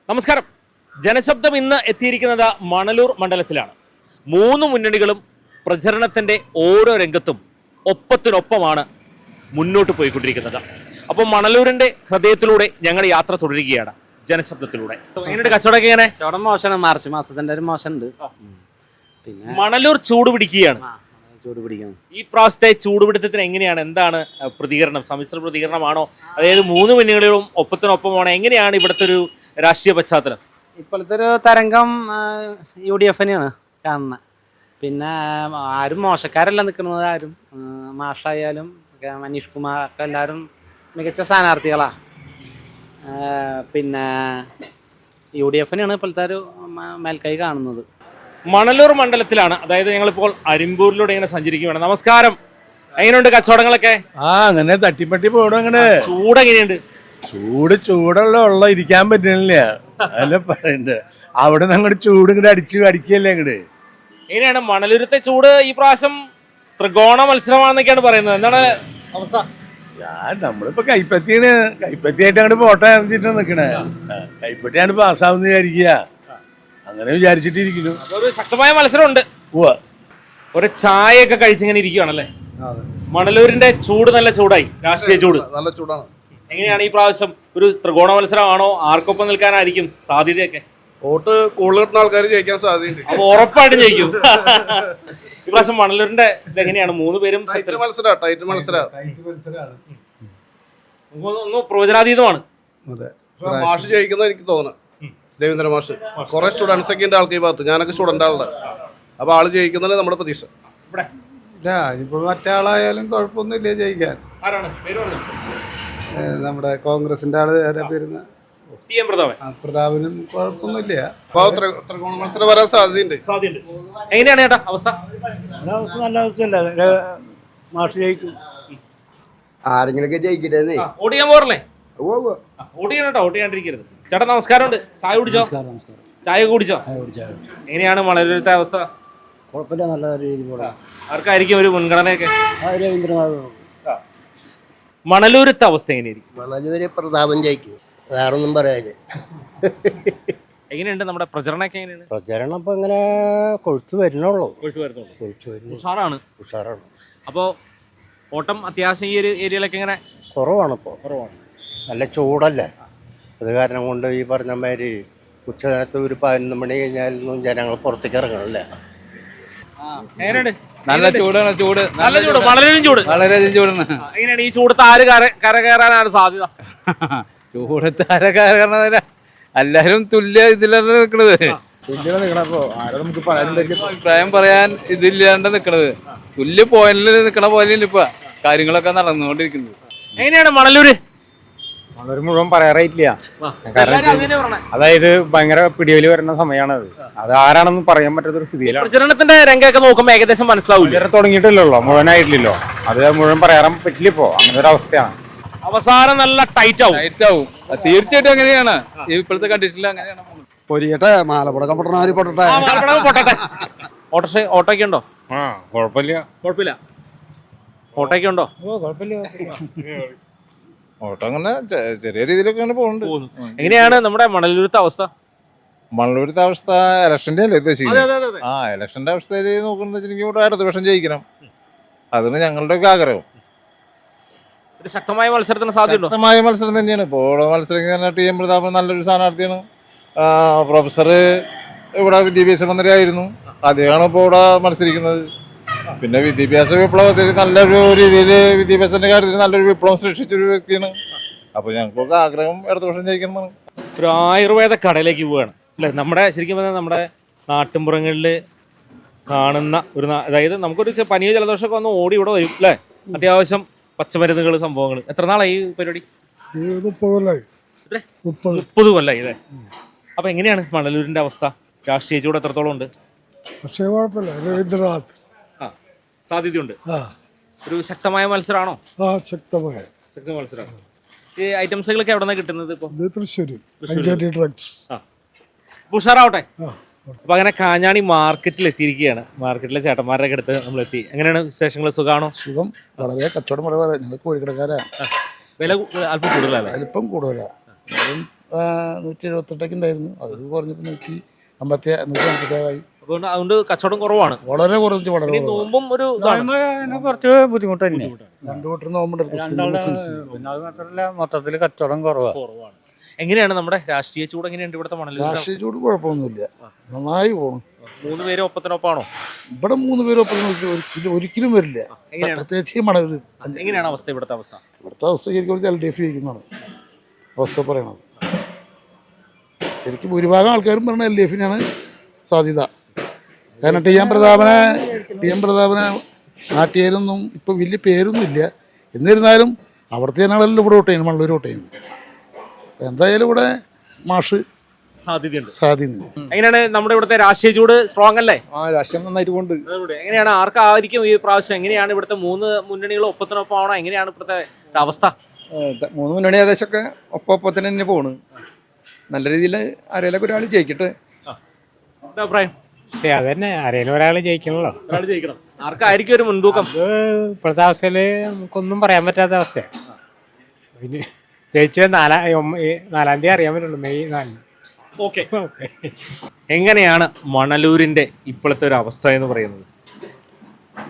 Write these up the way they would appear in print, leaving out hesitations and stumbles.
നമസ്കാരം. ജനശബ്ദം ഇന്ന് എത്തിയിരിക്കുന്നത് മണലൂർ മണ്ഡലത്തിലാണ്. മൂന്ന് മുന്നണികളും പ്രചരണത്തിന്റെ ഓരോ രംഗത്തും ഒപ്പത്തിനൊപ്പമാണ് മുന്നോട്ട് പോയിക്കൊണ്ടിരിക്കുന്നത്. അപ്പോൾ മണലൂരിന്റെ ഹൃദയത്തിലൂടെ ഞങ്ങൾ യാത്ര തുടരുകയാണ് ജനശബ്ദത്തിലൂടെ. എങ്ങനെയുണ്ട് കച്ചവടമൊക്കെ? എങ്ങനെ? കച്ചവടം മോശമാണ്. മാർച്ച് മാസത്തിന്റെ ഒരു മോശമുണ്ട്. പിന്നെ മണലൂർ ചൂട് പിടിക്കുകയാണ്. ചൂട് പിടിക്കണം. ഈ പ്രാവശ്യത്തെ ചൂടുപിടുത്തത്തിന് എങ്ങനെയാണ്, എന്താണ് പ്രതികരണം? സമ്മിശ്ര പ്രതികരണമാണോ, അതായത് മൂന്ന് മുന്നണികളും ഒപ്പത്തിനൊപ്പമാണോ? എങ്ങനെയാണ് ഇവിടുത്തെ ഒരു രാഷ്ട്രീയ പശ്ചാത്തലം? ഇപ്പോഴത്തെ ഒരു തരംഗം UDF തന്നെയാണ് കാണുന്നത്. പിന്നെ ആരും മോശക്കാരല്ല നിൽക്കുന്നത്. ആരും മാഷായാലും മനീഷ് കുമാർ ഒക്കെ എല്ലാവരും മികച്ച സ്ഥാനാർത്ഥികളാ. പിന്നെ UDF തന്നെയാണ് ഇപ്പോഴത്തെ ഒരു മേൽക്കൈ കാണുന്നത്. മണലൂർ മണ്ഡലത്തിലാണ്, അതായത് ഞങ്ങളിപ്പോൾ അരിമ്പൂരിലൂടെ ഇങ്ങനെ സഞ്ചരിക്കുകയാണ്. നമസ്കാരം. എങ്ങനെയുണ്ട് കച്ചവടങ്ങളൊക്കെ? അങ്ങനെ തട്ടിപ്പട്ടി പോടും. അങ്ങനെ ചൂട് എങ്ങനെയുണ്ട്? ചൂടുള്ള ഇരിക്കാൻ പറ്റുന്നില്ല. അല്ല പറയണ്ട്, അവിടെ നിന്ന് അങ്ങോട്ട് ചൂട് ഇങ്ങോട്ട് അടിക്കല്ലേ അങ്ങോട്ട്. എങ്ങനെയാണ് മണലൂരത്തെ ചൂട് ഈ പ്രാവശ്യം ത്രികോണ മത്സരമാണെന്നൊക്കെയാണ് പറയുന്നത്. എന്താണ് അവസ്ഥ? നമ്മളിപ്പോ കൈപ്പത്തിയായിട്ട് അങ്ങോട്ട് പോട്ടെ വെച്ചിട്ട് നിക്കണേ. കൈപ്പറ്റിയാണ് പാസ്സാവുന്ന വിചാരിക്കുക. അങ്ങനെ വിചാരിച്ചിട്ടിരിക്കുന്നു. ഒരു ശക്തമായ മത്സരമുണ്ട്. ഒരു ചായയൊക്കെ കഴിച്ചിങ്ങനെ ഇരിക്കുകയാണല്ലേ. മണലൂരിന്റെ ചൂട് നല്ല ചൂടായി, രാഷ്ട്രീയ ചൂട് നല്ല ചൂടാണ്. എങ്ങനെയാണ് ഈ പ്രാവശ്യം? ഒരു ത്രികോണ മത്സരമാണോ? ആർക്കൊപ്പം നിൽക്കാനായിരിക്കും സാധ്യതയൊക്കെ? വോട്ട് കൂടുതൽ കിട്ടുന്ന ആൾക്കാർ ജയിക്കാൻ സാധ്യതയുണ്ട്. അപ്പൊ ഉറപ്പായിട്ടും ജയിക്കും. ഈ പ്രാവശ്യം മണലൂരിന്റെ ഇതെങ്ങനെയാണ്? മൂന്ന് പേരും ടൈറ്റ് മത്സരം ഒന്ന് പ്രവചനാതീതമാണ്. മാഷ് ജയിക്കുന്ന എനിക്ക് തോന്നുന്നു. രവീന്ദ്ര മാഷ് കുറെ സ്റ്റുഡൻസ് ഒക്കെ ഉണ്ട് ആൾക്ക് ഈ ഭാഗത്ത്. ഞാനൊക്കെ സ്റ്റുഡന്റ് ആളുടെ. അപ്പൊ ആള് ജയിക്കുന്നതാണ് നമ്മുടെ പ്രതീക്ഷ. ഇപ്പൊ മറ്റേ ആളായാലും കുഴപ്പമൊന്നുമില്ല ജയിക്കാൻ. നമ്മുടെ കോൺഗ്രസിന്റെ ആള് പേരുന്ന പ്രതാപനും കുഴപ്പമൊന്നുമില്ല. ത്രികോണ മത്സരം വരാൻ സാധ്യതയുണ്ട്. എങ്ങനെയാണ് ചേട്ടാ അവസ്ഥ? നല്ല അവസ്ഥയല്ല. മാഷ് ജയിക്കും. ആരെങ്കിലൊക്കെ ജയിക്കട്ടെ. വോട്ട് ചെയ്യാൻ പോറല്ലേ? വോട്ട് ചെയ്യണം കേട്ടോ, വോട്ട് ചെയ്യാണ്ടിരിക്കരുത്. ചേട്ടാ നമസ്കാരമുണ്ട്. ചായ കുടിച്ചോ? ചായ കുടിച്ചോ? എങ്ങനെയാണ് മണലൂരത്തെ അവസ്ഥ? കുഴപ്പമില്ല, നല്ല രീതിയിൽ. ആർക്കായിരിക്കും ഒരു മുൻഗണനയൊക്കെ? രവീന്ദ്രനാഥ്. മണലൂരത്തെ അവസ്ഥ എങ്ങനെയായിരിക്കും? മണലൂര് പ്രതാപം ജയിക്കും, വേറൊന്നും പറയാന്. എങ്ങനെയുണ്ട് നമ്മുടെ പ്രചരണമൊക്കെ? എങ്ങനെയാണ് പ്രചരണം ഇപ്പൊ ഇങ്ങനെ കൊഴുത്തു വരുന്നുള്ളൂ. ഉഷാറാണ്. അപ്പോ ഓട്ടം അത്യാവശ്യം ഈ ഒരു ഏരിയയിലൊക്കെ ഇങ്ങനെ കുറവാണിപ്പോ. നല്ല ചൂടല്ലേ, അത് കാരണം കൊണ്ട് ഈ പറഞ്ഞ മാതിരി ഉച്ചനേരത്ത് ഒരു 11 മണി കഴിഞ്ഞാലൊന്നും ജനങ്ങൾ പുറത്തേക്ക് ഇറങ്ങണല്ലേ. എങ്ങനെയുണ്ട്? നല്ല ചൂടാണ്. ചൂട് നല്ല ചൂട്, വളരെയധികം ചൂട്. വളരെയധികം ചൂടാണ്. എങ്ങനെയാണ് ഈ ചൂടത്ത് ആര് കരകയറാനാണ് സാധ്യത? ചൂടത്ത് ആരൊക്കെ എല്ലാരും തുല്യ ഇതിലാണ് നിക്കണത്. അഭിപ്രായം പറയാൻ ഇതില്ലാണ്ട് നിക്കണത്. തുല്യ പോയിന്റിൽ നിക്കണ പോലെയാണ് ഇപ്പൊ കാര്യങ്ങളൊക്കെ നടന്നുകൊണ്ടിരിക്കുന്നത്. എങ്ങനെയാണ് മണലൂര്? വളരെ മുഴുവൻ പറയാറായിട്ടില്ല. അതായത് ഭയങ്കര പിടിവലി വരുന്ന സമയമാണത്. അത് ആരാണെന്ന് പറയാൻ പറ്റാത്തൊരു സ്ഥിതിയിലാണ്. പ്രചരണത്തിന്റെ രംഗമൊക്കെ നോക്കുമ്പോൾ ഏകദേശം മനസ്സിലാവില്ല. ഇതുവരെ തുടങ്ങിയിട്ടില്ലല്ലോ, മുഴുവനായിട്ടില്ലല്ലോ. അത് മുഴുവൻ പറയാൻ പറ്റില്ല ഇപ്പോ. അങ്ങനെ ഒരു അവസ്ഥയാണ്. അവസാനം നല്ല ടൈറ്റ് ആവും. തീർച്ചയായിട്ടും അങ്ങനെയാണ്. ഇപ്പോഴത്തെ കണ്ടീഷനിൽ അങ്ങനെയാണ്. പൊരിയട്ടെ, മാലപ്പടക്കം പൊട്ടണമാതിരി പൊട്ടട്ടെ. ഓട്ടോയ്ക്ക് ഉണ്ടോ? കുഴപ്പമില്ല. ഓട്ടോയ്ക്ക് ഉണ്ടോ? ഓട്ടോ അങ്ങനെ ചെറിയ രീതിയിലൊക്കെ അങ്ങനെ പോകുന്നുണ്ട്. എങ്ങനെയാണ് നമ്മുടെ മണലൂരത്തെ അവസ്ഥ? മണലൂരത്തെ അവസ്ഥ ഇലക്ഷന്റെ അല്ലേ ഉദ്ദേശിക്കുന്നത്? ഇലക്ഷന്റെ അവസ്ഥയിൽ നോക്കുന്നത് വെച്ചിട്ടുണ്ടെങ്കിൽ അടുത്ത വർഷം ജയിക്കണം. അതിന് ഞങ്ങളുടെയൊക്കെ ആഗ്രഹം. ഒരു ശക്തമായ മത്സരത്തിന് സാധ്യതയുണ്ടോ? ശക്തമായ മത്സരം തന്നെയാണ്. ഇപ്പോൾ മത്സരം ടി എം പ്രതാപൻ നല്ലൊരു സ്ഥാനാർത്ഥിയാണ്. പ്രൊഫസർ ഇവിടെ വിദ്യാഭ്യാസ മന്ത്രിയായിരുന്നു. അദ്ദേഹമാണ് ഇപ്പോൾ ഇവിടെ മത്സരിക്കുന്നത്. പിന്നെ വിദ്യാഭ്യാസ വിപ്ലവത്തിൽ നല്ലൊരു രീതിയിൽ വിദ്യാഭ്യാസത്തിന്റെ കാര്യത്തിൽ നല്ലൊരു വിപ്ലവം സൃഷ്ടിച്ചൊരു വ്യക്തിയാണ്. അപ്പോൾ ഞങ്ങൾക്കൊക്കെ ആഗ്രഹം അടുത്ത വർഷം ജയിക്കണമെന്നാണ്. ഒരു ആയുർവേദ കടയിലേക്ക് പോവുകയാണ് അല്ലേ? നമ്മുടെ ശരിക്കും പറഞ്ഞാൽ നമ്മുടെ നാട്ടിൻപുറങ്ങളിൽ കാണുന്ന ഒരു, അതായത് നമുക്കൊരു പനിയോ ജലദോഷമൊക്കെ വന്ന് ഓടി ഇവിടെ വരും അല്ലേ? അത്യാവശ്യം പച്ചമരുന്നുകൾ, സംഭവങ്ങൾ. എത്ര നാളായി ഈ പരിപാടി? 30 കൊല്ലായി അല്ലേ? അപ്പൊ എങ്ങനെയാണ് മണലൂരിന്റെ അവസ്ഥ? രാഷ്ട്രീയ ചൂട് എത്രത്തോളം ഉണ്ട്? പക്ഷേ കുഴപ്പമില്ല. രവീന്ദ്രനാഥ് സാധ്യതയുണ്ട്. ഒരു ശക്തമായ മത്സരമാണോ? ശക്തമായ മത്സരമാണ്. ഈ ഐറ്റംസുകളൊക്കെ എവിടെ നിന്നാണ് കിട്ടുന്നത്? ഇപ്പൊ തൃശ്ശൂർ ഉഷാറാവട്ടെ. അപ്പൊ അങ്ങനെ കാഞ്ഞാണി മാർക്കറ്റിൽ എത്തിയിരിക്കുകയാണ്. മാർക്കറ്റിലെ ചേട്ടന്മാരുടെ അടുത്ത് നമ്മൾ എത്തി. എങ്ങനെയാണ് വിശേഷങ്ങൾ? സുഖമാണോ? സുഖം. വളരെ കച്ചവടം. ഞങ്ങൾ കോഴിക്കടക്കാരാ. വില അല്പം കൂടുതലല്ലേ? അല്പം കൂടുതലാ. 178 ഉണ്ടായിരുന്നു, അത് കുറഞ്ഞപ്പോൾ 157 അതുകൊണ്ട് കച്ചവടം കുറവാണ്. വളരെ കുറച്ച് വളരെ ഇനി നോമ്പും ഒരു ഇതാണ്. കുറച്ച് ബുദ്ധിമുട്ട് തന്നെ. 2 കൂട്ടർ നോമ്പുണ്ടായിരുന്നു. പിന്നെ അത് മാത്രമല്ല മൊത്തത്തിൽ കച്ചവടം കുറവാണ്. എങ്ങനെയാണ് നമ്മുടെ രാഷ്ട്രീയ ചൂട് എങ്ങനെയുണ്ട് ഇവിടുത്തെ മണലിൽ? രാഷ്ട്രീയ ചൂട് കുഴപ്പമൊന്നുമില്ല, നന്നായി പോകണം. 3 പേരും ഒപ്പത്തിനൊപ്പാണോ? ഇവിടെ 3 പേരും ഒരിക്കലും വരില്ല, പ്രത്യേകിച്ച് മണൽ. എങ്ങനെയാണ് അവസ്ഥ ഇവിടുത്തെ അവസ്ഥ? ഇവിടുത്തെ അവസ്ഥ ശരിക്കും LDF ജയിക്കുന്നതാണ് അവസ്ഥ പറയണത്. ശരിക്കും ഭൂരിഭാഗം ആൾക്കാരും പറഞ്ഞ LDFനാണ് സാധ്യത. കാരണം ടി എം പ്രതാപനെ നാട്ടുകാരൊന്നും ഇപ്പം വലിയ പേരൊന്നും ഇല്ല. എന്നിരുന്നാലും അവിടുത്തെ ജനങ്ങളെല്ലാം ഇവിടെ വോട്ട് ചെയ്യുന്നു, മണ്ണൂർ വോട്ട് ചെയ്യുന്നു. എന്തായാലും ഇവിടെ മാഷ് സാധ്യത. എങ്ങനെയാണ് നമ്മുടെ ഇവിടുത്തെ രാഷ്ട്രീയ ചൂട്? സ്ട്രോങ് അല്ലേ? രാഷ്ട്രീയം നന്നായിട്ട് കൊണ്ട്. എങ്ങനെയാണ് ആർക്കായിരിക്കും ഈ പ്രാവശ്യം? എങ്ങനെയാണ് ഇവിടുത്തെ 3 മുന്നണികളും ഒപ്പത്തിനൊപ്പമാണോ? എങ്ങനെയാണ് ഇവിടുത്തെ അവസ്ഥ? 3 മുന്നണി ഏകദേശമൊക്കെ ഒപ്പത്തിന് തന്നെ പോണ്. നല്ല രീതിയിൽ ആരെങ്കിലും ഒരാൾ ജയിക്കട്ടെ. എന്താ അഭിപ്രായം? അതന്നെ, ആരെങ്കിലും ഒരാൾ ജയിക്കണല്ലോ. ഒരാൾ ജയിക്കണം. ആർക്കായിരിക്കും ഒരു മുൻതൂക്കം? ഇപ്പോഴത്തെ അവസ്ഥയിൽ നമുക്കൊന്നും പറയാൻ പറ്റാത്ത അവസ്ഥയാണ്. പിന്നെ ജയിച്ച 4-ാം തീയതി അറിയാൻ പറ്റുള്ളൂ, മെയ് 4. ഓക്കെ. എങ്ങനെയാണ് മണലൂരിന്റെ ഇപ്പോഴത്തെ ഒരു അവസ്ഥ എന്ന് പറയുന്നത്?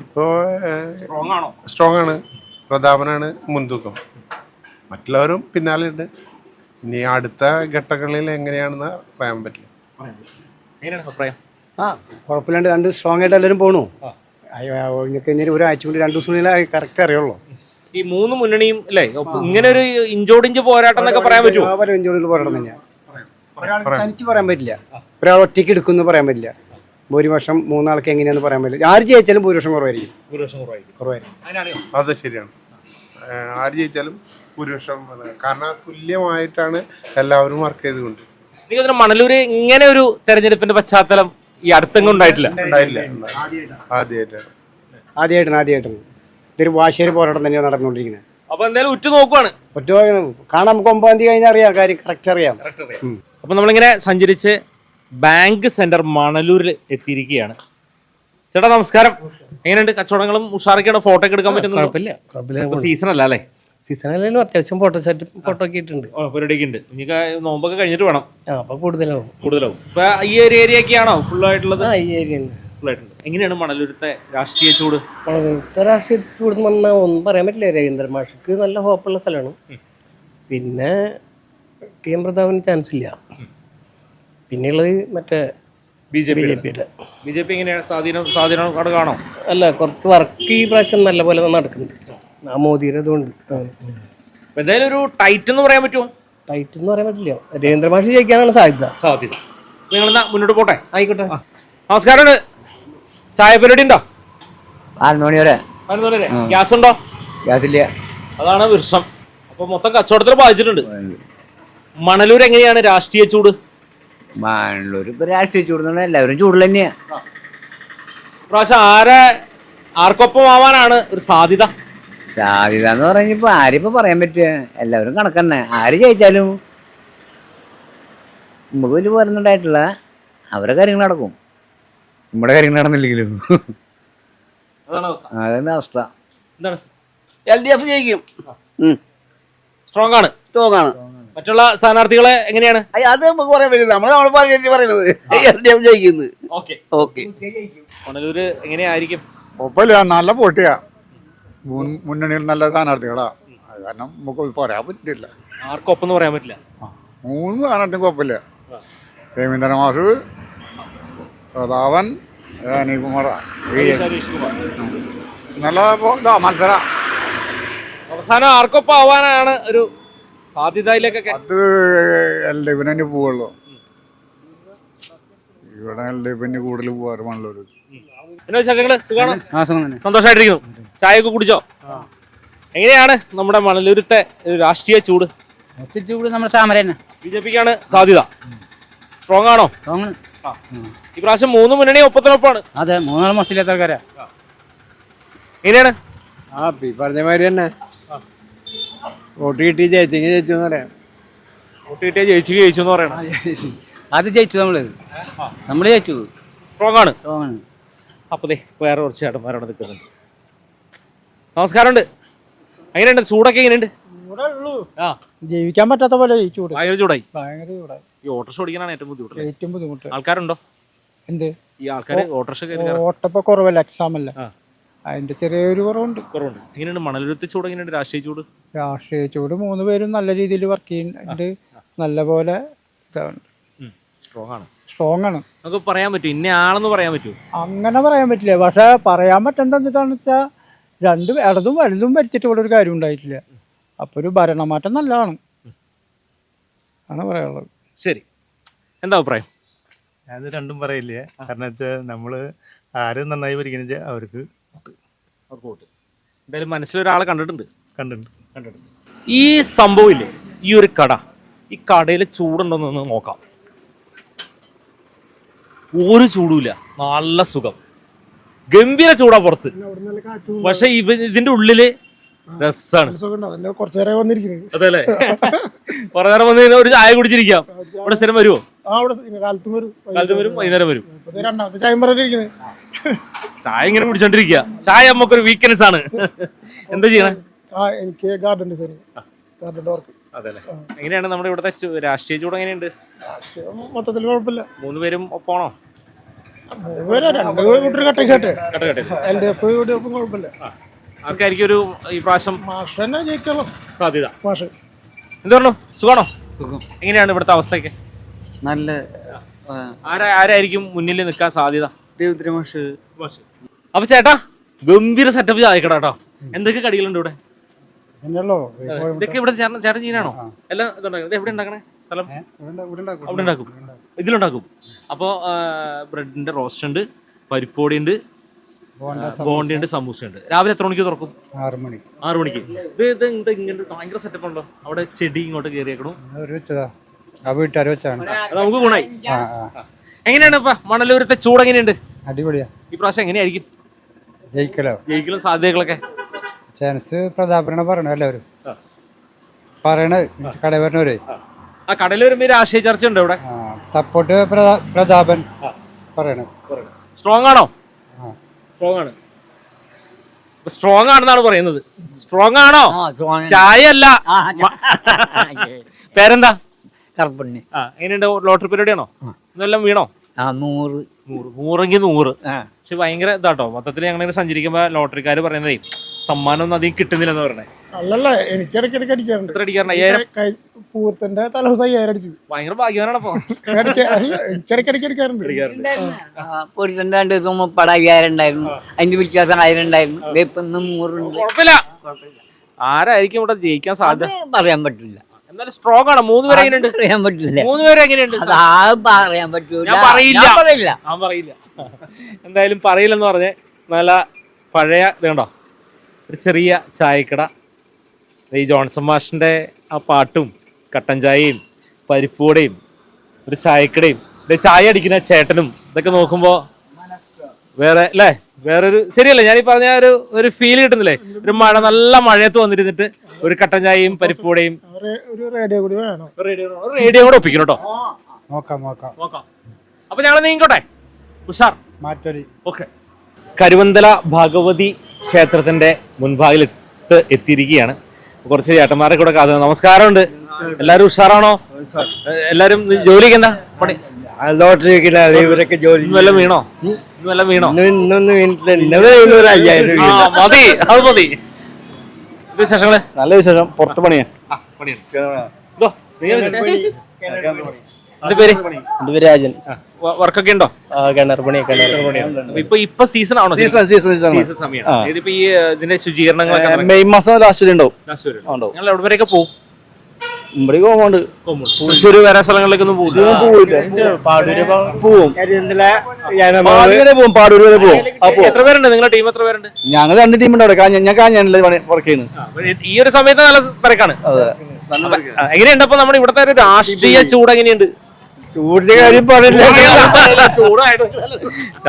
ഇപ്പോൾ സ്ട്രോങ് ആണോ? സ്ട്രോങ് ആണ്. പ്രതാപനാണ് മുൻതൂക്കം, മറ്റുള്ളവരും പിന്നാലെ ഉണ്ട്. ഇനി അടുത്ത ഘട്ടങ്ങളിൽ എങ്ങനെയാണെന്ന് പറയാൻ പറ്റില്ല. എങ്ങനെയാണ് അഭിപ്രായം? കുഴപ്പമില്ലാണ്ട് 2 സ്ട്രോങ് ആയിട്ട് എല്ലാവരും പോകണു. കഴിഞ്ഞാൽ ഒരാഴ്ച കൊണ്ട് 2 ദിവസം കറക്റ്റ് അറിയുള്ളൂ. ഈ 3 മുന്നണിയും അല്ലേ ഇങ്ങനെ ഒരു ഇഞ്ചോടിഞ്ച് പോരാട്ടം എന്നൊക്കെ പറയാൻ പറ്റുമോ? ഇഞ്ചോടിഞ്ച് പോരാട്ടം തന്നെയാണ്. ഒരാൾ തനിച്ച് പറയാൻ പറ്റില്ല, ഒരാൾ ഒറ്റയ്ക്ക് എടുക്കുമെന്ന് പറയാൻ പറ്റില്ല. ഭൂരിപക്ഷം 3 ആൾക്ക് എങ്ങനെയാണെന്ന് പറയാൻ പറ്റില്ല. ആര് ജയിച്ചാലും ഭൂരിപക്ഷം കുറവായിരിക്കും. അത് ശരിയാണ്. ആര് ജയിച്ചാലും ഭൂരിപക്ഷം, കാരണം തുല്യമായിട്ടാണ് എല്ലാവരും വർക്ക് ചെയ്തുകൊണ്ട്. എനിക്ക് തോന്നുന്നു മണലൂര് ഇങ്ങനെ ഒരു തെരഞ്ഞെടുപ്പിന്റെ പശ്ചാത്തലം ഈ അടുത്തെങ്ങും ഉണ്ടായിട്ടില്ല. ആദ്യമായിട്ടാണ്. ഇതൊരു വാശിയേറി പോരാട്ടം തന്നെയാണ് നടന്നുകൊണ്ടിരിക്കുന്നത്. അപ്പൊ എന്തായാലും ഉറ്റു നോക്കുവാണ്. കാണാം, നമുക്ക് 9-ാം തീയതി കഴിഞ്ഞാൽ അറിയാം, കാര്യം കറക്റ്റ് അറിയാം. അപ്പൊ നമ്മളിങ്ങനെ സഞ്ചരിച്ച് ബാങ്ക് സെന്റർ മണലൂരിൽ എത്തിയിരിക്കുകയാണ്. ചേട്ടാ നമസ്കാരം. എങ്ങനെയുണ്ട് കച്ചവടങ്ങളും? ഉഷാറൊക്കെയാണ്? ഫോട്ടോ ഒക്കെ എടുക്കാൻ പറ്റുന്നുണ്ടോ? സീസൺ അല്ല അല്ലേ? സീസണിലും അത്യാവശ്യം ഫോട്ടോ ഒക്കെ ഇട്ടുണ്ട്. പരിപാടിയൊക്കെ ഉണ്ട്. ഇനിയൊക്കെ നോമ്പൊക്കെ കഴിഞ്ഞിട്ട് വേണം. അപ്പൊ കൂടുതലാവും. ഇപ്പൊ ഈ ഒരു ഏരിയ ഒക്കെയാണോ ഫുൾ ആയിട്ടുള്ളത്? ഫുൾ ആയിട്ടുണ്ട്. എങ്ങനെയാണ് മണലൂരത്തെ രാഷ്ട്രീയ ചൂട്? രാഷ്ട്രീയ ചൂട് വന്നാൽ ഒന്നും പറയാൻ പറ്റില്ല. രവീന്ദ്രൻ മാഷിക്ക് നല്ല ഹോപ്പുള്ള സ്ഥലമാണ്. പിന്നെ ടി എം പ്രതാപന് ചാൻസ് ഇല്ല. പിന്നെയുള്ളത് മറ്റേ ബി ജെ പി എങ്ങനെയാണ് സ്വാധീനം അവിടെ കാണോ? അല്ല, കുറച്ച് വർക്ക് ഈ പ്രാവശ്യം നല്ല പോലെ നടക്കുന്നുണ്ട്. ആ മോദിയുടെ ഇതുകൊണ്ട് എന്തായാലും ഒരു ടൈറ്റ് എന്ന് പറയാൻ പറ്റുമോ? ടൈറ്റ് എന്ന് പറയാൻ പറ്റില്ല. രവീന്ദ്രൻ മാഷ് ജയിക്കാനാണ് സാധ്യത. നിങ്ങളെന്നാ മുന്നോട്ട് പോട്ടെ. ആയിക്കോട്ടെ. നമസ്കാരം. ചായ പരിപാടി ഉണ്ടോ? 4 മണി വരെ. ഗ്യാസ് ഉണ്ടോ? ഗ്യാസ് ഇല്ല. അതാണ് വിഷയം. അപ്പൊ മൊത്തം കച്ചവടത്തിൽ ബാധിച്ചിട്ടുണ്ട്. മണലൂർ എങ്ങനെയാണ് രാഷ്ട്രീയ ചൂട്? മണലൂർ ഇപ്പൊ രാഷ്ട്രീയ ചൂട് എല്ലാവരും ചൂടിൽ തന്നെയാ. പ്രാവശ്യം ആർക്കൊപ്പം ആവാനാണ് ഒരു സാധ്യത എന്ന് പറഞ്ഞപ്പോ ആരിപ്പോ പറയാൻ പറ്റുക? എല്ലാവരും കണക്കന്നെ. ആര് ജയിച്ചാലും നമുക്ക് വലിയ പറയുന്നുണ്ടായിട്ടില്ല. അവരുടെ കാര്യങ്ങൾ നടക്കും, നമ്മുടെ കാര്യങ്ങൾ നടന്നില്ലെങ്കിലും. അതാണ് അവസ്ഥ. LDF ജയിക്കും. സ്ട്രോങ് ആണ്. മറ്റുള്ള സ്ഥാനാർത്ഥികളെ എങ്ങനെയാണ്? അത് നമുക്ക് പറയാൻ പറ്റില്ല. നമ്മൾ പറയുന്നത് LDF ജയിക്കുന്നത്. മണലൂര് എങ്ങനെയായിരിക്കും? കുഴപ്പമില്ല, നല്ല പോട്ടിയാ. മുന്നണിയിൽ നല്ല സ്ഥാനാർത്ഥികളാ. അത് കാരണം നമുക്ക് പറയാൻ പറ്റില്ല. ആർക്കൊപ്പം പറയാൻ പറ്റില്ല. 3 സ്ഥാനാർത്ഥിയും കുഴപ്പമില്ല. രവീന്ദ്രൻ മാഷ്, പ്രതാപൻ, അനിൽകുമാർ. നല്ല മത്സര. അവസാനം ആർക്കൊപ്പം ആവാനാണ് ഒരു സാധ്യതയിലേക്കൊക്കെ? അത് LDF തന്നെ പോവുള്ളൂ. ഇവിടെ LDF കൂടുതൽ പോവാറ് മണലൂർ. എന്നാ വിശേഷങ്ങള്? സുഖാണോ? സന്തോഷമായിട്ടിരിക്കുന്നു. ചായ ഒക്കെ കുടിച്ചോ? എങ്ങനെയാണ് നമ്മുടെ മണലൂരത്തെ രാഷ്ട്രീയ ചൂട്? നമ്മുടെ താമര തന്നെ. BJPക്കാണ് സാധ്യത. സ്ട്രോങ് ആണോ? ഈ പ്രാവശ്യം 3 മുന്നണി ഒപ്പത്തിനൊപ്പാണ്. അതെ, 3 മോശമില്ലാത്ത ആൾക്കാരാ. എങ്ങനെയാണ്? പറഞ്ഞ മാതിരി തന്നെ. വോട്ട് കിട്ടി ജയിച്ചെങ്കിൽ ജയിച്ചു എന്ന് പറയാം. വോട്ട് കിട്ടിയാൽ ജയിച്ചു എന്ന് പറയണം. അത് ജയിച്ചു. നമ്മള് ജയിച്ചു. സ്ട്രോങ് ആണ്. അപ്പൊ വേറെ കുറച്ച് ചേട്ടന്മാരോട് നിൽക്കുന്നുണ്ട്. നമസ്കാരമുണ്ട്. എങ്ങനെയുണ്ട് ചൂടൊക്കെ? എങ്ങനെയുണ്ട്? ആ ജീവിക്കാൻ പറ്റാത്ത പോലെ ഈ ചൂട് ഭയങ്കര ചൂടായി. ഭയങ്കര ചൂടായി. ഈ ഓട്ടോറിക്ഷ ഓടിക്കാനാണ് ഏറ്റവും ബുദ്ധിമുട്ട്. ഏറ്റവും ബുദ്ധിമുട്ട്. ആൾക്കാരുണ്ടോ എന്ത് ഈ ആൾക്കാർ ഓട്ടോറിക്ഷ ഓട്ടപ്പോ കുറവല്ല, എക്സാം അല്ല, ആ. അതിന്റെ ചെറിയൊരു കുറവുണ്ട്. കുറവുണ്ട്. എങ്ങനെയുണ്ട് മണലുരുത്തി ചൂട്? എങ്ങനെയുണ്ട് രാഷ്ട്രീയ ചൂട്? രാഷ്ട്രീയ ചൂട് 3 പേരും നല്ല രീതിയിൽ വർക്ക് ചെയ്യുന്നുണ്ട്, നല്ല പോലെ ഇതാണ്, സ്ട്രോങ് ആണ്. സ്ട്രോങ് ആണ്. നമുക്ക് പറയാൻ പറ്റും ഇന്ന ആളെന്ന് പറയാൻ പറ്റുമോ? അങ്ങനെ പറയാൻ പറ്റില്ല. പക്ഷെ പറയാൻ പറ്റുന്നത് എന്താണെന്ന് വെച്ചാൽ ഇടതും വലുതും ഭരിച്ചിട്ട് ഇവിടെ ഒരു കാര്യം ഉണ്ടായിട്ടില്ല. അപ്പൊ ഒരു ഭരണമാറ്റം നല്ലതാണ് ആണ് പറയാനുള്ളത്. ശരി, എന്താ അഭിപ്രായം? അത് രണ്ടും പറയില്ലേ, കാരണം വെച്ചാൽ നമ്മള് ആരും നന്നായി ഭരിക്കുന്ന അവർക്ക് വോട്ട്. എന്തായാലും മനസ്സിലൊരാളെ കണ്ടിട്ടുണ്ട്. കണ്ടിട്ടുണ്ട്. ഈ സംഭവം ഇല്ലേ, ഈ ഒരു കട, ഈ കടയിൽ ചൂടുണ്ടോന്നൊന്ന് നോക്കാം. ഒരു ചൂടുമില്ല, നല്ല സുഖം, ഗംഭീര ചൂടാ പുറത്ത്. പക്ഷെ ഇതിന്റെ ഉള്ളില് രസാണ്. കുറച്ചേരെ വന്നിരിക്കുന്നത്. അതെല്ലേ, കുറെ നേരം വന്ന് ഒരു ചായ കുടിച്ചിരിക്കാം. ഇവിടെ സ്ഥിരം വരുമോ? കാലത്തും വരും, കാലത്തും വരും, വൈകുന്നേരം വരും. രണ്ടാമത്തെ ചായ പറഞ്ഞിരിക്കുന്നത്. ചായ ഇങ്ങനെ കുടിച്ചോണ്ടിരിക്കുക. ചായ നമുക്കൊരു വീക്ക്നെസ് ആണ്. എന്താ ചെയ്യണേ? എനിക്ക് ഗാർഡൻ ഡിസൈനിങ്, ഗാർഡന്റെ വർക്ക്. അതെല്ലേ. എങ്ങനെയാണ് നമ്മുടെ ഇവിടുത്തെ രാഷ്ട്രീയ ചൂട്? എങ്ങനെയുണ്ട്? മൊത്തത്തിൽ കുഴപ്പമില്ല. 3 പേരും ഒപ്പമാണോ? 2 കൂട്ടർ കട്ടക്കട്ടെ. LDF കുഴപ്പമില്ല. ആർക്കായിരിക്കും ഒരു ഈ പ്രാവശ്യം മാഷ് തന്നെ ജയിക്കുള്ളൂ സാധ്യത? മാഷ്. എന്ത് പറഞ്ഞു? സുഖാണോ? സുഖം. എങ്ങനെയാണ് ഇവിടുത്തെ അവസ്ഥയൊക്കെ? നല്ല ആരായിരിക്കും മുന്നിൽ നിൽക്കാൻ സാധ്യത? രവീന്ദ്രമാഷ്. അപ്പൊ ചേട്ടാ, ഗംഭീര സെറ്റപ്പ് ചായക്കട കേട്ടോ. എന്തൊക്കെ കടികളുണ്ട് ഇവിടെ? ഇതൊക്കെ ഇവിടെ ചേട്ടൻ ചെയ്യാനാണോ എല്ലാം ഇതുണ്ടാക്കുന്നത്? എവിടെ ഉണ്ടാക്കണേ സ്ഥലം? അവിടെ ഉണ്ടാക്കും, ഇതിലുണ്ടാക്കും. അപ്പോൾ ബ്രെഡിന്റെ റോസ്റ്റ് ഉണ്ട്, പരിപ്പോടി ഉണ്ട്, ബോണ്ടി ഉണ്ട്, സമൂസ ഉണ്ട്. രാവിലെ എത്ര മണിക്ക് തുറക്കും? 6 മണി. 6 മണിക്ക്. ഇത് ഇങ്ങനെ ഭയങ്കര സെറ്റപ്പ് ഉണ്ടോ? അവിടെ ചെടി ഇങ്ങോട്ട് കയറിയേക്കണോ? വീട്ടുകാർ വെച്ചാണ്. നമുക്ക് ഗുണായി. എങ്ങനെയാണ് ഇപ്പൊ മണലൂരത്തെ ചൂട്? എങ്ങനെയുണ്ട്? അടിപൊളിയാ. ഈ പ്രാവശ്യം എങ്ങനെയായിരിക്കും ജയിക്കലും സാധ്യതകളൊക്കെ? ചാൻസ് പ്രതാപനാണ് പറയണത്, എല്ലാവരും പറയണത്. കട പറഞ്ഞവരെ ആ കടയിൽ വരുമ്പോ രാഷ്ട്രീയ ചർച്ച ഉണ്ട് ഇവിടെ. സപ്പോർട്ട് പ്രതാപൻ പറയണത്. സ്ട്രോങ് ആണോ? സ്ട്രോങ് ആണ്. സ്ട്രോങ് ആണെന്നാണ് പറയുന്നത്. സ്ട്രോങ് ആണോ? ചായ അല്ല. പേരെന്താ? കറുപ്പണ്ണി. എങ്ങനെയുണ്ട്? ലോട്ടറി പരിപാടിയാണോ? ഇതെല്ലാം വീണോ? 100. 100 100. പക്ഷെ ഭയങ്കര ഇതാട്ടോ. മൊത്തത്തിൽ ഞങ്ങൾ സഞ്ചരിക്കുമ്പോ ലോട്ടറിക്കാര് പറയുന്നതേ സമ്മാനം ഒന്നും അധികം കിട്ടുന്നില്ലെന്ന് പറഞ്ഞേ. അല്ലല്ല, എനിക്ക് ഇടയ്ക്കിടയ്ക്ക് അടിക്കാറുണ്ട്. എത്ര അടിക്കാറുണ്ട്? 5000. പൂരത്തിന്റെ തലേദിവസം 5000 അടിച്ചു. ഭയങ്കര ഭാഗ്യവാനാണ് അപ്പൊ. ഇടയ്ക്കിടയ്ക്ക് അടിക്കാറുണ്ട്. പൂരത്തിന്റെ 2 ദിവസം മുപ്പട 5000 ഉണ്ടായിരുന്നു, അതിന്റെ വ്യത്യാസം 1000 ഉണ്ടായിരുന്നു. ഇപ്പൊ 100 ഉണ്ട്. കുഴപ്പമില്ല. ആരായിരിക്കും ഇവിടെ ജയിക്കാൻ സാധ്യത? പറയാൻ പറ്റില്ല. എന്നാലും സ്ട്രോങ് ആണ്. 3 പേര് എങ്ങനെയുണ്ട്? പറയാൻ പറ്റില്ല. 3 പേര് എങ്ങനെയുണ്ട്? പറയാൻ പറ്റൂല. ഞാൻ പറയില്ല. എന്തായാലും പറയില്ലെന്ന് പറഞ്ഞ് നല്ല പഴയ ഇതുണ്ടോ, ഒരു ചെറിയ ചായക്കട. ഈ ജോൺസൺ മാഷിന്റെ ആ പാട്ടും കട്ടൻ ചായയും പരിപ്പൂടയും ഒരു ചായക്കടയും ചായ അടിക്കുന്ന ചേട്ടനും ഇതൊക്കെ നോക്കുമ്പോ വേറെ അല്ലേ, വേറൊരു ശരിയല്ലേ ഞാനീ പറഞ്ഞ ഒരു ഫീൽ കിട്ടുന്നില്ലേ? ഒരു മഴ, നല്ല മഴയത്ത് വന്നിരുന്നിട്ട് ഒരു കട്ടൻ ചായയും പരിപ്പൂടയും. ഒരു റേഡിയോ കൂടി വേണം. റേഡിയോ കൂടെ ഒപ്പിക്കണം കേട്ടോ. നോക്കാം. അപ്പൊ ഞങ്ങൾ നീങ്ങോട്ടെ. ഉഷാർ. മാറ്റൊരു ഓക്കെ. കരുവന്തല ഭഗവതി ക്ഷേത്രത്തിന്റെ മുൻഭാഗിൽ എത്തിയിരിക്കുകയാണ്. കുറച്ച് ചേട്ടന്മാരെ കൂടെ കാത്തു. നമസ്കാരമുണ്ട്. എല്ലാരും ഉഷാറാണോ? എല്ലാരും ജോലിക്ക് എന്താ പണി? ലോട്ടറി ഇവരൊക്കെ ജോലി വല്ലതും വീണോ? വല്ലതും വീണോ? ഇന്നൊന്നും ഒരു 5000 രൂപ. മതി, അത് മതി. വിശേഷങ്ങള്? നല്ല വിശേഷം. പുറത്ത് പണിയാണ്. എന്റെ പേര്? എന്റെ പേര് രാജൻ. വർക്കൊക്കെ ഉണ്ടോ? കിണർ പണിയൊക്കെ. ഇപ്പൊ സീസൺ ആണോ? സീസൺ സമയമാണ്. ഇതിപ്പോ ഈ ഇതിന്റെ ശുചീകരണങ്ങളൊക്കെ മെയ് മാസം ലാസ്റ്റ് ഉണ്ടാവും. ഞങ്ങൾ എവിടെ വരെയൊക്കെ പോകും? ഇവിടെ പോകുന്നുണ്ട്. തൃശ്ശൂർ വേറെ സ്ഥലങ്ങളിലേക്ക് ഒന്നും പോകില്ല. പോവും. പാടൂര് വരെ പോകും. എത്ര പേരുണ്ട് നിങ്ങളുടെ ടീം? എത്ര പേരുണ്ട്? ഞങ്ങൾ 2 ടീമുണ്ട് അവിടെ. ഞാൻ കാഞ്ഞാണിലെ വർക്ക് ചെയ്യുന്നത്. ഈ ഒരു സമയത്ത് നല്ല തിരക്കാണ്. എങ്ങനെയുണ്ട് അപ്പൊ നമ്മുടെ ഇവിടുത്തെ ഒരു രാഷ്ട്രീയ ചൂട്? എങ്ങനെയുണ്ട്? ചൂടിന്റെ കാര്യം പറയില്ല.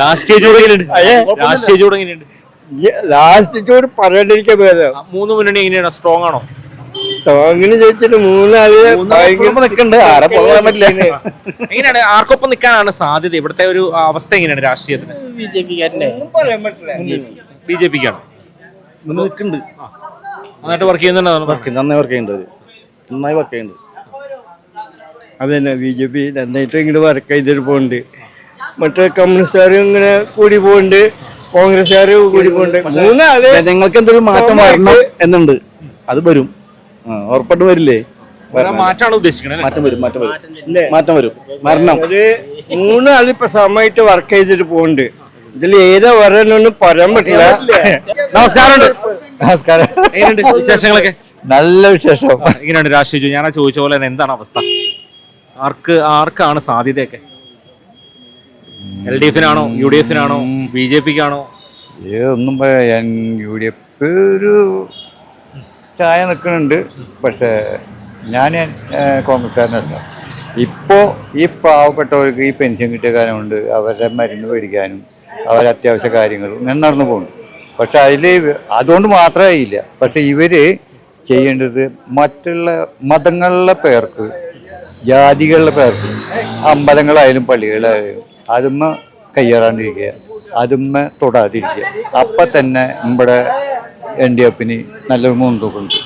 രാഷ്ട്രീയ ചൂട് എങ്ങനെയുണ്ട്? രാഷ്ട്രീയ ചൂട് എങ്ങനെയുണ്ട്? ലാസ്റ്റ് ചൂട് പറയാണ്ടിരിക്കാൻ ഭേദം. 3 മുന്നണി എങ്ങനെയാണ്? സ്ട്രോങ് ആണോ? സ്ട്രോങ്ങിന് ചോദിച്ചിട്ട് 3 ആള് നിൽക്കുന്നുണ്ട്. ആരെ പോകാൻ പറ്റില്ല. എങ്ങനെയാണ്? ആർക്കൊപ്പം നിൽക്കാനാണ് സാധ്യത? ഇവിടുത്തെ ഒരു അവസ്ഥ എങ്ങനെയാണ് രാഷ്ട്രീയത്തിന്? BJP-ക്കാരനെ BJP-ക്കാണ് നിൽക്കുന്നുണ്ട്. നന്നായിട്ട് വർക്ക് ചെയ്യുന്നുണ്ടോ? നന്നായി വർക്ക് ചെയ്യുന്നുണ്ട്, നന്നായി വർക്ക് ചെയ്യുന്നുണ്ട്. അത് തന്നെ BJP നന്നായിട്ട് ഇങ്ങോട്ട് വർക്ക് ചെയ്തിട്ട് പോകുന്നുണ്ട്. മറ്റേ കമ്മ്യൂണിസ്റ്റുകാർ ഇങ്ങനെ കൂടി പോകുന്നുണ്ട്, കോൺഗ്രസ്സുകാർ കൂടി പോകുന്നുണ്ട്. മൂന്നാള് ജനങ്ങൾക്ക് എന്തൊരു മാറ്റം വരണം എന്നുണ്ട്. അത് വരും, ഉറപ്പായിട്ട് വരില്ലേ? മാറ്റാണ് ഉദ്ദേശിക്കുന്നത്. മാറ്റം വരും, മാറ്റം വരും, മാറ്റം വരും, വരണം. ഒരു മൂന്നാള് ഇപ്പൊ സമയമായിട്ട് വർക്ക് ചെയ്തിട്ട് പോകുന്നുണ്ട്. ഇതിൽ ഏതാ വരാനൊന്നും പറയാൻ പറ്റില്ല. നമസ്കാരം. നമസ്കാരം. എങ്ങനെയുണ്ട് വിശേഷങ്ങളൊക്കെ? നല്ല വിശേഷം. എങ്ങനെയുണ്ട് രാഷ്ട്രീയ? ഞാൻ ചോദിച്ച പോലെ തന്നെ എന്താണ് അവസ്ഥ? ആർക്കാണ് സാധ്യതയൊക്കെ? LDF-നാണോ UDF-നാണോ BJP-ക്കാണോ? ഒന്നും പറയാൻ UDF ഒരു ചായ നിൽക്കുന്നുണ്ട്. പക്ഷേ ഞാൻ കോൺഗ്രസ്സുകാരനല്ല. ഇപ്പോൾ ഈ പാവപ്പെട്ടവർക്ക് ഈ പെൻഷൻ കിട്ടിയ കാലം കൊണ്ട് അവരുടെ മരുന്ന് മേടിക്കാനും അവരുടെ അത്യാവശ്യ കാര്യങ്ങളും ഇങ്ങനെ നടന്നു പോകുന്നു. പക്ഷെ അതുകൊണ്ട് മാത്രമായില്ല. പക്ഷെ ഇവർ ചെയ്യേണ്ടത് മറ്റുള്ള മതങ്ങളിലെ പേർക്ക്, ജാതികളുടെ പേർക്ക്, അമ്പലങ്ങളായാലും പള്ളികളായാലും അതുമ്മ കയ്യേറാണ്ടിരിക്കുക, അതുമ്മ തൊടാതിരിക്കുക. അപ്പം തന്നെ നമ്മുടെ LDF-ന് നല്ലൊരു മുൻതൂക്കുണ്ട്.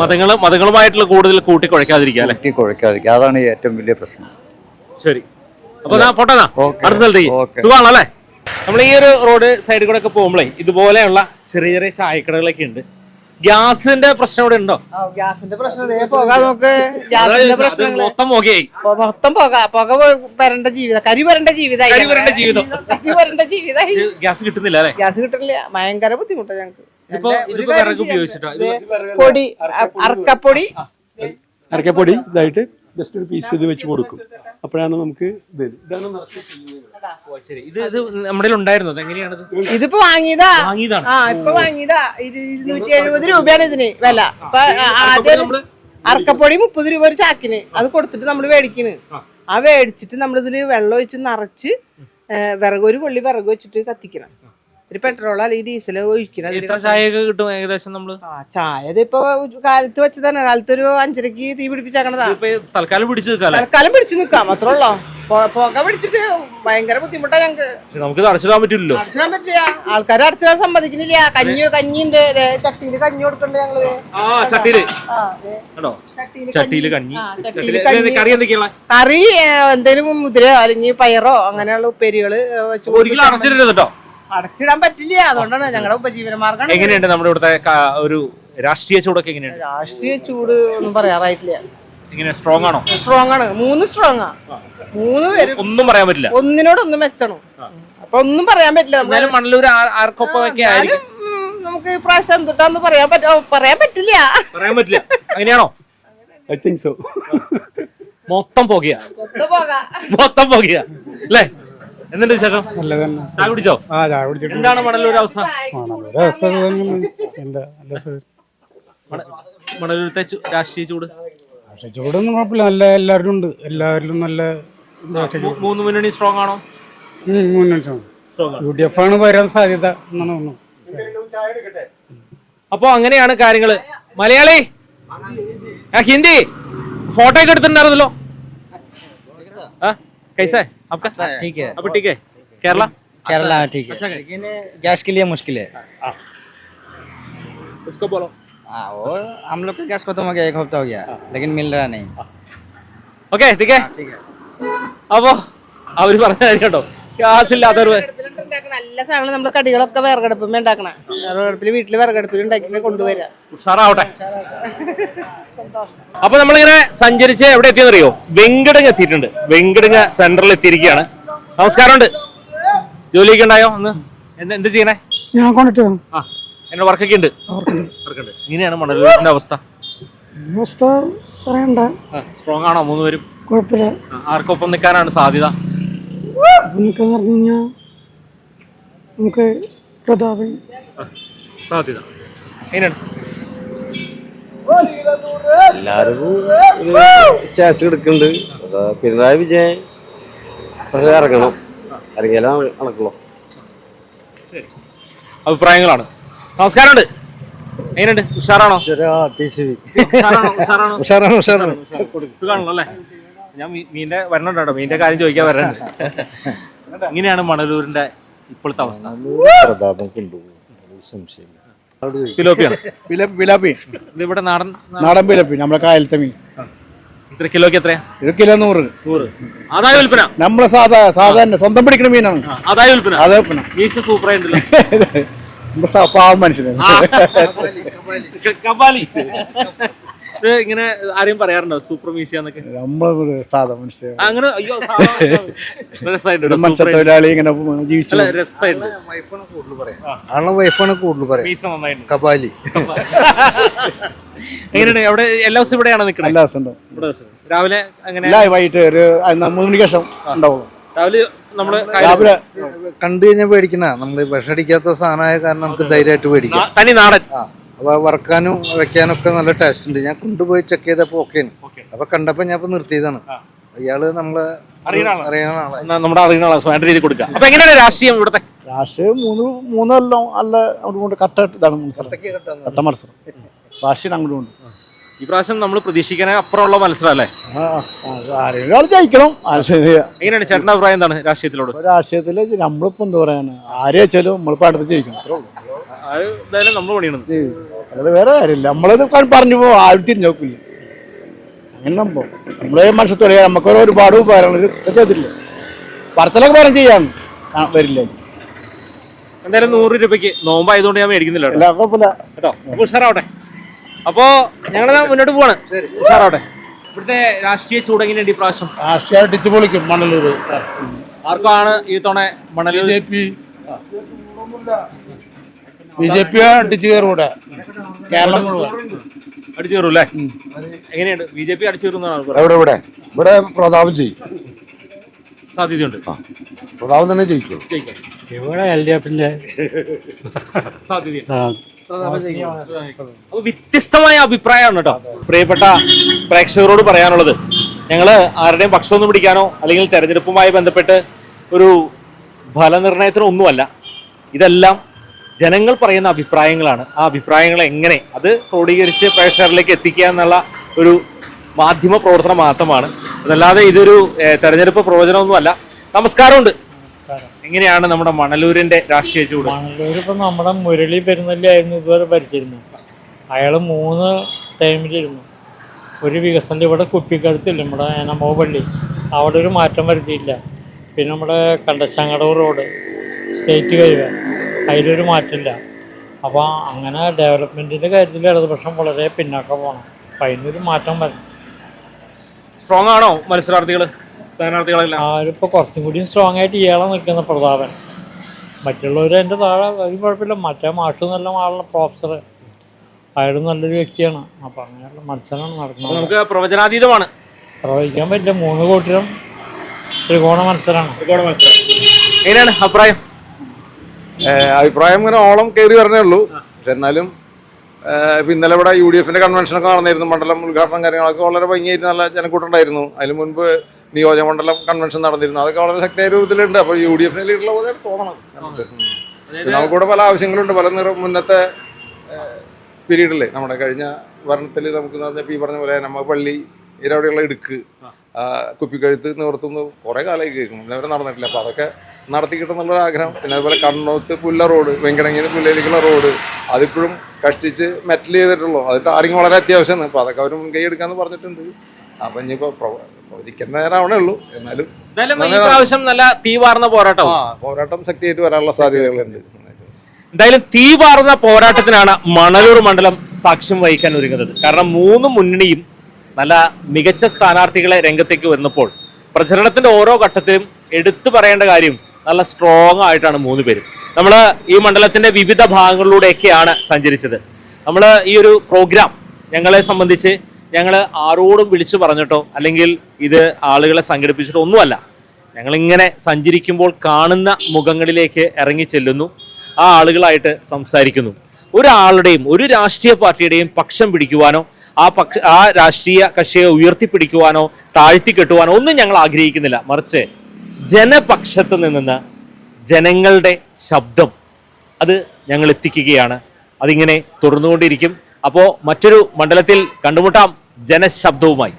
മതങ്ങളുമായിട്ടുള്ള കൂടുതൽ കൂട്ടിക്കുഴയ്ക്കാതിരിക്കുക. അതാണ് ഏറ്റവും വലിയ പ്രശ്നം. ശരി, അപ്പൊ പോട്ടെ. അടുത്ത സ്ഥലത്തേക്ക് സുഖമാണല്ലേ? നമ്മൾ ഈ ഒരു റോഡ് സൈഡിൽ കൂടെ ഒക്കെ പോകുമ്പോഴേ ഇതുപോലെയുള്ള ചെറിയ ചെറിയ ചായക്കടകളൊക്കെ ഉണ്ട്. ഗ്യാസിന്റെ പ്രശ്നം ഇവിടെ ഉണ്ടോ? ഗ്യാസിന്റെ പ്രശ്നം പോകാൻ നോക്ക്. ഗ്യാസിന്റെ പ്രശ്നം മൊത്തം പുകയായി, മൊത്തം പുക വരേണ്ട ജീവിതം, കരി വരേണ്ട ജീവിതം. ഗ്യാസ് കിട്ടുന്നില്ല അല്ലെ? ഗ്യാസ് കിട്ടില്ല, ഭയങ്കര ബുദ്ധിമുട്ടാണ് ഞങ്ങൾക്ക്. പൊടി, അരക്കപ്പൊടി ഇതായിട്ട് ജസ്റ്റ് ഒരു പീസ് ഇത് വെച്ച് കൊടുക്കും. അപ്പോഴാണ് നമുക്ക് ഇത് നമ്മുടെ ഉണ്ടായിരുന്നത്. എങ്ങനെയാണത്? ഇതിപ്പോ വാങ്ങിയതാ. ഇപ്പൊ വാങ്ങിയതാ. 270 രൂപയാണ് ഇതിന് വില. ഇപ്പൊ ആദ്യം അരക്കപ്പൊടി 30 രൂപ ഒരു ചാക്കിന്. അത് കൊടുത്തിട്ട് നമ്മൾ മേടിക്കുന്നു. ആ മേടിച്ചിട്ട് നമ്മളിതില് വെള്ളം ഒഴിച്ച് നിറച്ച് ഒരു കൊള്ളി വിറക് വെച്ചിട്ട് കത്തിക്കണം. ഒരു പെട്രോൾ അല്ലെങ്കിൽ ഡീസൽ ഒഴിക്കണം. ചായ കിട്ടും ഏകദേശം. നമ്മള് ചായ ഇപ്പൊ കാലത്ത് വെച്ചതാണ്. കാലത്ത് ഒരു 5:30 തീ പിടിപ്പിച്ചാക്കണതാ. തൽക്കാലം പിടിച്ചു നിക്കാം, അത്രേ ഉള്ളോ. പുക പിടിച്ചിട്ട് ഭയങ്കര ബുദ്ധിമുട്ടാ ഞങ്ങക്ക്. നമുക്ക് അടച്ചിടാൻ പറ്റില്ലല്ലോ. അടച്ചിടാൻ പറ്റില്ല, ആൾക്കാരെ അടച്ചിടാൻ സമ്മതിക്കുന്നില്ല. കഞ്ഞിണ്ട്, ചട്ടിയില് കഞ്ഞി കൊടുക്കണ്ട് ഞങ്ങള്. കറി എന്തേലും മുതിര അല്ലെങ്കിൽ പയറോ അങ്ങനെയുള്ള ഉപ്പേരികള് അടച്ചിടാൻ പറ്റില്ല. അതുകൊണ്ടാണ് ഞങ്ങളുടെ ഉപജീവന മാർഗം. എങ്ങനെയുണ്ട് നമ്മുടെ ഇവിടുത്തെ ഒരു രാഷ്ട്രീയ ചൂടൊക്കെ? എങ്ങനെയുണ്ട് രാഷ്ട്രീയ ചൂട്? ഒന്നും പറയാറായിട്ടില്ല. സ്ട്രോങ് ആണോ? സ്ട്രോങ് ആണ്. 3 സ്ട്രോങ്ങാ. 3 പേരും ഒന്നും പറയാൻ പറ്റില്ല. ഒന്നിനോടൊന്നും മെച്ചണം. അപ്പൊ ഒന്നും പറയാൻ പറ്റില്ല. മണ്ണല്ലൂർ ആർക്കൊപ്പമൊക്കെ നമുക്ക് പ്രാവശ്യം എന്തുട്ടാന്ന് പറയാൻ പറ്റില്ല. അങ്ങനെയാണോ? I think so. മൊത്തം പോകുക അല്ലേ? എന്തുണ്ട് വിശേഷം? ചായ കുടിച്ചോ? എന്താണ് മണലൂർ അവസ്ഥ? മണലൂരത്തെ രാഷ്ട്രീയ ചൂട്? ചൂടൊന്നും കുഴപ്പമില്ല, നല്ല എല്ലാവരും ഉണ്ട്. എല്ലാവരിലും നല്ല 3 മുന്നണി സ്ട്രോങ് ആണോ? UDF ആണ് വരാൻ സാധ്യത എന്നാണ് തോന്നുന്നു. അപ്പൊ അങ്ങനെയാണ് കാര്യങ്ങള്. മലയാളി ഹിന്ദി ഫോട്ടോ ഒക്കെ എടുത്തിട്ടുണ്ടായിരുന്നല്ലോ. कैसा है आपका? ठीक है. अब ठीक है. केरला ठीक है. अच्छा है. लेकिन गैस के लिए मुश्किल है. इसको बोलो. वो हम लोग का गैस खत्म हो गया, 1 हफ्ता हो गया, लेकिन मिल रहा नहीं. ओके ठीक है. അപ്പോ അവര് പറഞ്ഞ കാര്യം കേട്ടോ, ഗ്യാസ് ഇല്ലാത്തവർ നല്ല സാധനം. നമ്മള് കടികളൊക്കെ വിറകടുപ്പും ഉണ്ടാക്കണ. വിറകടുപ്പിൽ വീട്ടില് വിറകടുപ്പിൽ ഉണ്ടാക്കി കൊണ്ടുവരാം. ഉഷാറാവട്ടെ. അപ്പൊ നമ്മളിങ്ങനെ സഞ്ചരിച്ച് എവിടെ എത്തിയെന്നറിയോ? വെങ്കിടങ്ങ് എത്തിയിട്ടുണ്ട്. വെങ്കിടങ്ങ് സെന്ററിൽ എത്തിയിരിക്കുകയാണ്. നമസ്കാരമുണ്ട്. ജോലിയൊക്കെ ഉണ്ടായോ? എന്ത് ചെയ്യണേ? ഞാൻ കൊണ്ടിട്ട് എന്റെ വർക്കൊക്കെ ഉണ്ട്. ഇങ്ങനെയാണ് മണലൂരിന്റെ അവസ്ഥ. പറയണ്ട. സ്ട്രോങ് ആണോ 3 പേരും? കുഴപ്പമില്ല. ആർക്കൊപ്പം നിൽക്കാനാണ് സാധ്യത? നമുക്ക് പ്രതാപൻ സാധ്യത. എങ്ങനെയാണ്? എല്ലാവർക്കും ചാൻസ് എടുക്കുന്നുണ്ട്. പിണറായി വിജയൻ ഇറങ്ങണം, ഇറങ്ങിയാലും നടക്കുള്ളൂ. അഭിപ്രായങ്ങളാണ്. നമസ്കാരമുണ്ട്. എങ്ങനെയുണ്ട്? ഉഷാറാണോ? സുഖാണല്ലോ അല്ലേ? ഞാൻ മീന്റെ വരണുണ്ടോ? മീന്റെ കാര്യം ചോദിക്കാൻ വരണുണ്ട്. ഇങ്ങനെയാണ് മണലൂരിന്റെ ഇപ്പോഴത്തെ അവസ്ഥ. പിലോപ്പിയാണ് പിലാപ്പി ഇത് ഇവിടെ നാടൻ നാടൻ പിലാപ്പി നമ്മളെ കായലത്തെ മീൻ ഇത്ര കിലോക്ക് എത്രയാ? ഇത് കിലോ 100. 100. ആദായ വിൽപ്പന. നമ്മളെ സാധാരണ സ്വന്തം പിടിക്കുന്ന മീനാണ്. ആദായ വിൽപ്പന. അതെ വിൽപ്പന. മീസ് സൂപ്പർ ആയിട്ടുണ്ടല്ലോ. പാവം മനുഷ്യനാണ്. കബാലി. ഇത് ഇങ്ങനെ ആരെയും പറയാറുണ്ടോ സൂപ്പർ മീസിയാന്നൊക്കെ? നമ്മള് സാധാ മനുഷ്യൻ അങ്ങനെ അയ്യോ മത്സ്യത്തൊഴിലാളി ഇങ്ങനെ ജീവിച്ചു. രസമായിട്ട് വൈഫാണ് കൂടുതൽ പറയാം. മീസ നന്നായിട്ട്. കബാലി എങ്ങനെയാണ് അവിടെ എല്ലാ ദിവസവും ഇവിടെയാണ് നിൽക്കുന്നത്? എല്ലാ ദിവസം ഉണ്ടാവും. രാവിലെ അങ്ങനെ വൈകിട്ട് ഒരു 3 മണിക്ക് ശേഷം ഉണ്ടാവും. രാവിലെ നമ്മള് രാവിലെ കണ്ടു കഴിഞ്ഞാൽ പേടിക്കണ നമ്മള് വിഷടിക്കാത്ത സാധനമായ കാരണം നമുക്ക് ധൈര്യമായിട്ട് പേടിക്കാം. തനി നാടൻ. അപ്പൊ വറക്കാനും വെക്കാനും ഒക്കെ നല്ല ടേസ്റ്റ് ഉണ്ട്. ഞാൻ കൊണ്ടുപോയി ചെക്ക് ചെയ്തപ്പോ ഓക്കെയാണ്. അപ്പൊ കണ്ടപ്പോ ഞാൻ ഇപ്പൊ നിർത്തിയതാണ്. ഇയാള് നമ്മളെ അറിയണ ആളാണ്. നമ്മുടെ അറിയുന്ന ആളാണ്. വേണ്ട രീതിയിൽ കൊടുക്കുക. അപ്പൊ എങ്ങനെയാണ് രാഷ്ട്രീയം ഇവിടുത്തെ? രാഷ്ട്രീയം 3 കൊല്ലം അല്ല അങ്ങോട്ട് കട്ട ഇതാണ് മത്സരം. കട്ട മത്സരം രാഷ്ട്രീയം അങ്ങോട്ടും ഉണ്ട്. ഈ പ്രാവശ്യം നമ്മൾ പ്രതീക്ഷിക്കാനേ അപ്പുറമുള്ള മത്സരം അല്ലേ? ആരെങ്കിലും ജയിക്കണം. എങ്ങനെയാണ് ചേട്ടന്റെ അഭിപ്രായം എന്താണ് രാഷ്ട്രീയത്തിലോട്? രാഷ്ട്രീയത്തില് നമ്മളിപ്പോ എന്താ പറയാന് ആരെ വെച്ചാലും നമ്മളിപ്പോ അടുത്ത് ജയിക്കണം. അത് എന്തായാലും നമ്മൾ പണിയണം. അത് വേറെ കാര്യമില്ല. നമ്മളത് പറഞ്ഞു പോകും. ആരും തിരിഞ്ഞു നോക്കില്ല. അങ്ങനെ നമ്മളെ മത്സ്യത്തൊഴിലാ നമുക്ക് ഒരുപാട് ഉപകാരങ്ങൾ ചെയ്തിട്ടില്ല. പറച്ചിലൊക്കെ പറഞ്ഞു ചെയ്യാൻ വരില്ല. എന്തായാലും 100 രൂപയ്ക്ക് നോമ്പായതുകൊണ്ട് ഞാൻ മേടിക്കുന്നില്ല കേട്ടോ. അപ്പൊ ഉഷാറാവട്ടെ. അപ്പോ ഞങ്ങളെന്നാ മുന്നോട്ട് പോവാണ്. ഉഷാറാവട്ടെ. ഇവിടുത്തെ രാഷ്ട്രീയ ചൂടെങ്ങനെയുണ്ട് ഈ പ്രാവശ്യം? രാഷ്ട്രീയം അടിച്ചു പൊളിക്കും മണലൂർ. ആർക്കാണ് ഈ തവണ മണലൂർ? BJP അടിച്ചു കയറൂടെ കേരളം മുഴുവൻ അടിച്ചു കയറൂല്ലേ? എങ്ങനെയുണ്ട് BJP അടിച്ചു കയറുന്നതാണ്? ഇവിടെ പ്രതാപം ചെയ്യും. സാധ്യതയുണ്ട്. പ്രതാപം തന്നെ ജയിക്കും. ഇവിടെ LDFന്റെ സാധ്യതയുണ്ട്. അപ്പൊ വ്യത്യസ്തമായ അഭിപ്രായമാണ് കേട്ടോ പ്രിയപ്പെട്ട പ്രേക്ഷകരോട് പറയാനുള്ളത്. ഞങ്ങള് ആരുടെയും പക്ഷമൊന്നും പിടിക്കാനോ അല്ലെങ്കിൽ തെരഞ്ഞെടുപ്പുമായി ബന്ധപ്പെട്ട് ഒരു ഫലനിർണയത്തിനൊന്നുമല്ല. ഇതെല്ലാം ജനങ്ങൾ പറയുന്ന അഭിപ്രായങ്ങളാണ്. ആ അഭിപ്രായങ്ങൾ എങ്ങനെ അത് ക്രോഡീകരിച്ച് പ്രേക്ഷകരിലേക്ക് എത്തിക്കുക എന്നുള്ള ഒരു മാധ്യമ പ്രവർത്തനം മാത്രമാണ്. അതല്ലാതെ ഇതൊരു തെരഞ്ഞെടുപ്പ് പ്രവചനമൊന്നുമല്ല. നമസ്കാരമുണ്ട്. എങ്ങനെയാണ് നമ്മുടെ മണലൂരിന്റെ രാഷ്ട്രീയ ചൂട്? മണലൂർ ഇപ്പൊ നമ്മുടെ മുരളി പെരുന്നല്ലായിരുന്നു ഇതുവരെ ഭരിച്ചിരുന്നു. അയാള് 3 ടൈമിലിരുന്നു. ഒരു വികസനം ഇവിടെ കുപ്പിക്കടുത്തില്ല, നമ്മുടെ നമോ പള്ളി അവിടെ ഒരു മാറ്റം വരുത്തിയില്ല. പിന്നെ നമ്മുടെ കണ്ടശാങ്കടവ് റോഡ് സ്റ്റേറ്റ് കൈവേ അതിലൊരു മാറ്റമില്ല. അപ്പോൾ അങ്ങനെ ഡെവലപ്മെന്റിന്റെ കാര്യത്തിൽ ഇടതുപക്ഷം വളരെ പിന്നാക്കം പോകണം. അപ്പം അതിനൊരു മാറ്റം വരണം. സ്ട്രോങ് ആണോ മത്സരാർത്ഥികള് സ്ഥാനാർത്ഥികളെല്ലാം? ആരിപ്പോൾ കുറച്ചും കൂടി സ്ട്രോങ് ആയിട്ട് ഇയാളെ നിൽക്കുന്ന പ്രതാപൻ. മറ്റുള്ളവർ എൻ്റെ താഴെ ഒരു കുഴപ്പമില്ല. മറ്റേ മാഷ് നല്ല ആളുടെ പ്രൊഫസർ അയാളും നല്ലൊരു വ്യക്തിയാണ്. അപ്പം അങ്ങനെയുള്ള മത്സരമാണ് നടക്കുന്നത്. നമുക്ക് പ്രവചനാതീതമാണ്. പ്രവചിക്കാൻ പറ്റില്ല. 3 കോട്ടിലും ത്രികോണ മത്സരമാണ്. എങ്ങനെയാണ് അഭിപ്രായം? അഭിപ്രായം ഇങ്ങനെ ഓളം കയറി വരണേ ഉള്ളൂ. പക്ഷെ എന്നാലും ഇപ്പം ഇന്നലെ ഇവിടെ UDFന്റെ കൺവെൻഷനൊക്കെ നടന്നിരുന്നു. മണ്ഡലം ഉദ്ഘാടനം കാര്യങ്ങളൊക്കെ വളരെ ഭംഗിയായിട്ട് നല്ല ജനക്കൂട്ടുണ്ടായിരുന്നു. അതിന് മുൻപ് നിയോജകമണ്ഡലം കൺവെൻഷൻ നടന്നിരുന്നു. അതൊക്കെ വളരെ ശക്തിയായ രൂപത്തിലുണ്ട്. അപ്പോൾ UDFന് ലീഡുള്ള പോലെ തോന്നണം. നമുക്കിവിടെ പല ആവശ്യങ്ങളുണ്ട്. പല മുന്നത്തെ പീരീഡിലെ നമ്മുടെ കഴിഞ്ഞ ഭരണത്തിൽ നമുക്ക് പറഞ്ഞപ്പോൾ ഈ പറഞ്ഞ പോലെ നമ്മ പള്ളി ഇരവിടെയുള്ള ഇടുക്ക് കുപ്പിക്കഴുത്ത് നിവർത്തുന്ന കുറേ കാലമായി കേൾക്കുന്നു. ഇന്നവരെ നടന്നിട്ടില്ല. അപ്പോൾ അതൊക്കെ നടത്തി കിട്ടുന്നുള്ളൊരു ആഗ്രഹം. പിന്നെ അതുപോലെ കണ്ണോത്ത് പുല്ല റോഡ്, വെങ്കടങ്ങിന് പുല്ലയിലേക്കുള്ള റോഡ് അതിപ്പോഴും കഷ്ടിച്ച് മെറ്റൽ ചെയ്തിട്ടുള്ളൂ. അത് ടാറിങ് വളരെ അത്യാവശ്യമാണ്. അപ്പോൾ അതൊക്കെ അവർ മുൻകൈ എടുക്കാമെന്ന് പറഞ്ഞിട്ടുണ്ട്. അപ്പം ഇനിയിപ്പോൾ പ്രവചിക്കേണ്ട നേരമാവണേ ഉള്ളൂ. എന്നാലും പ്രാവശ്യം നല്ല തീവാർന്ന പോരാട്ടം പോരാട്ടം ശക്തിയായിട്ട് വരാനുള്ള സാധ്യതകളുണ്ട്. എന്തായാലും തീവാർന്ന പോരാട്ടത്തിനാണ് മണലൂർ മണ്ഡലം സാക്ഷ്യം വഹിക്കാൻ ഒരുങ്ങുന്നത്. കാരണം 3 മുന്നണിയും നല്ല മികച്ച സ്ഥാനാർത്ഥികളെ രംഗത്തേക്ക് വന്നപ്പോൾ പ്രചരണത്തിന്റെ ഓരോ ഘട്ടത്തിലും എടുത്തു പറയേണ്ട കാര്യം നല്ല സ്ട്രോങ് ആയിട്ടാണ് 3 പേരും. നമ്മൾ ഈ മണ്ഡലത്തിന്റെ വിവിധ ഭാഗങ്ങളിലൂടെയൊക്കെയാണ് സഞ്ചരിച്ചത്. നമ്മൾ ഈ ഒരു പ്രോഗ്രാം ഞങ്ങളെ സംബന്ധിച്ച് ഞങ്ങൾ ആരോടും വിളിച്ചു പറഞ്ഞിട്ടോ അല്ലെങ്കിൽ ഇത് ആളുകളെ സംഘടിപ്പിച്ചിട്ടോ ഒന്നുമല്ല. ഞങ്ങളിങ്ങനെ സഞ്ചരിക്കുമ്പോൾ കാണുന്ന മുഖങ്ങളിലേക്ക് ഇറങ്ങി ചെല്ലുന്നു, ആ ആളുകളായിട്ട് സംസാരിക്കുന്നു. ഒരാളുടെയും ഒരു രാഷ്ട്രീയ പാർട്ടിയുടെയും പക്ഷം പിടിക്കുവാനോ ആ രാഷ്ട്രീയ കക്ഷിയെ ഉയർത്തിപ്പിടിക്കുവാനോ താഴ്ത്തിക്കെട്ടുവാനോ ഒന്നും ഞങ്ങൾ ആഗ്രഹിക്കുന്നില്ല. മറിച്ച് ജനപക്ഷത്ത് നിന്ന് ജനങ്ങളുടെ ശബ്ദം അത് ഞങ്ങൾ എത്തിക്കുകയാണ്. അതിങ്ങനെ തുടർന്നുകൊണ്ടിരിക്കും. അപ്പോൾ മറ്റൊരു മണ്ഡലത്തിൽ കണ്ടുമുട്ടാം ജനശബ്ദവുമായി.